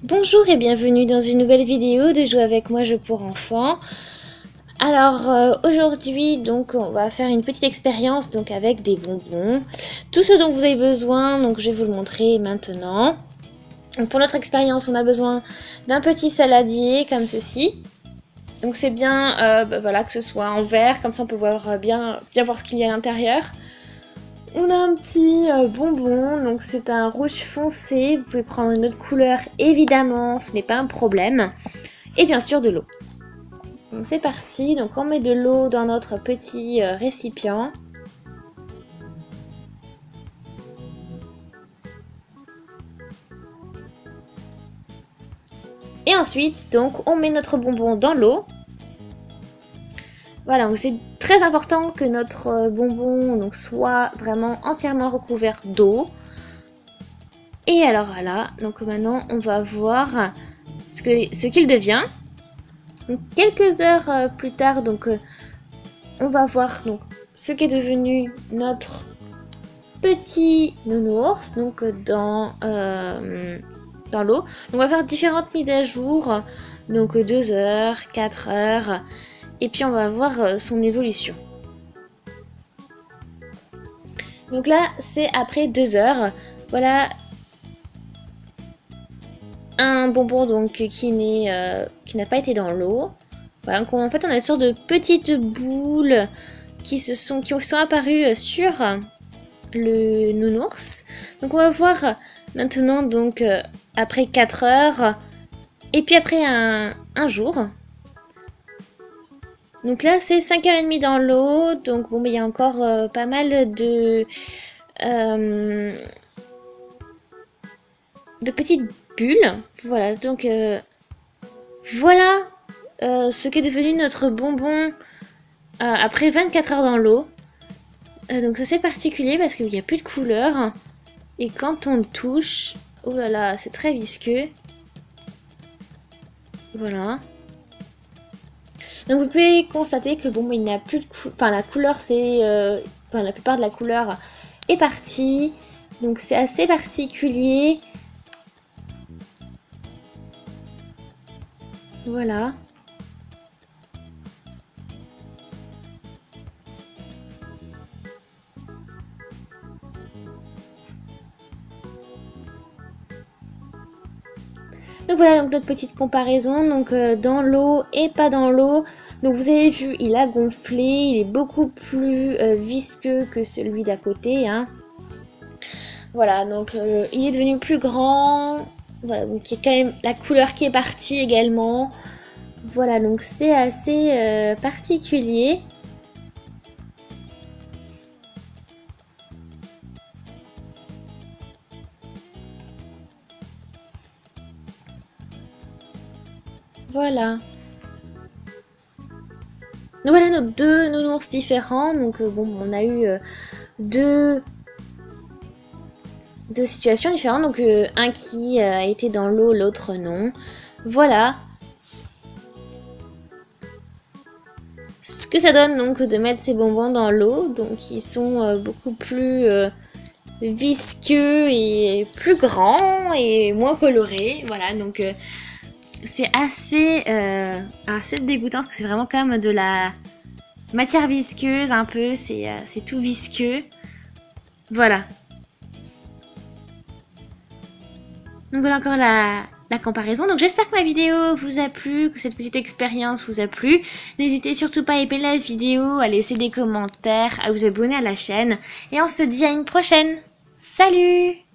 Bonjour et bienvenue dans une nouvelle vidéo de Jouer avec moi, jeu pour enfants. Alors aujourd'hui donc on va faire une petite expérience donc avec des bonbons. Tout ce dont vous avez besoin, donc je vais vous le montrer maintenant. Donc, pour notre expérience on a besoin d'un petit saladier comme ceci. Donc c'est bien voilà, que ce soit en verre, comme ça on peut voir bien voir ce qu'il y a à l'intérieur. On a un petit bonbon, donc c'est un rouge foncé, vous pouvez prendre une autre couleur évidemment, ce n'est pas un problème. Et bien sûr de l'eau. Donc c'est parti, donc on met de l'eau dans notre petit récipient. Et ensuite, donc on met notre bonbon dans l'eau. Voilà, donc c'est très important que notre bonbon donc, soit vraiment entièrement recouvert d'eau. Et alors voilà, donc maintenant on va voir ce qu'il devient. Donc, quelques heures plus tard, donc on va voir donc ce qu'est devenu notre petit nounours donc dans l'eau. On va faire différentes mises à jour, donc 2 heures, 4 heures, et puis on va voir son évolution. Donc là c'est après 2 heures, voilà un bonbon donc qui n'a pas été dans l'eau. Voilà, donc en fait on a une sorte de petites boules qui sont apparues sur le nounours. Donc on va voir maintenant donc après 4 heures et puis après un jour. Donc là c'est 5h30 dans l'eau, donc bon mais il y a encore pas mal de petites bulles. Voilà, donc voilà ce qu'est devenu notre bonbon après 24 heures dans l'eau. Donc ça c'est particulier parce qu'il n'y a plus de couleur. Et quand on le touche, oh là là, c'est très visqueux. Voilà. Donc vous pouvez constater que bon, il n'y a plus de enfin la couleur c'est, enfin la plupart de la couleur est partie. Donc c'est assez particulier. Voilà. Donc voilà donc notre petite comparaison, donc dans l'eau et pas dans l'eau. Donc vous avez vu, il a gonflé, il est beaucoup plus visqueux que celui d'à côté. Hein. Voilà, donc il est devenu plus grand. Voilà, donc il y a quand même la couleur qui est partie également. Voilà, donc c'est assez particulier. Voilà. Donc voilà nos deux nounours différents. Donc bon, on a eu deux situations différentes. Donc un qui a été dans l'eau, l'autre non. Voilà. Ce que ça donne donc de mettre ces bonbons dans l'eau. Donc ils sont beaucoup plus visqueux et plus grands et moins colorés. Voilà, donc c'est assez dégoûtant parce que c'est vraiment comme de la matière visqueuse un peu, c'est tout visqueux. Voilà. Donc voilà encore la comparaison. Donc j'espère que ma vidéo vous a plu, que cette petite expérience vous a plu. N'hésitez surtout pas à aimer la vidéo, à laisser des commentaires, à vous abonner à la chaîne. Et on se dit à une prochaine. Salut!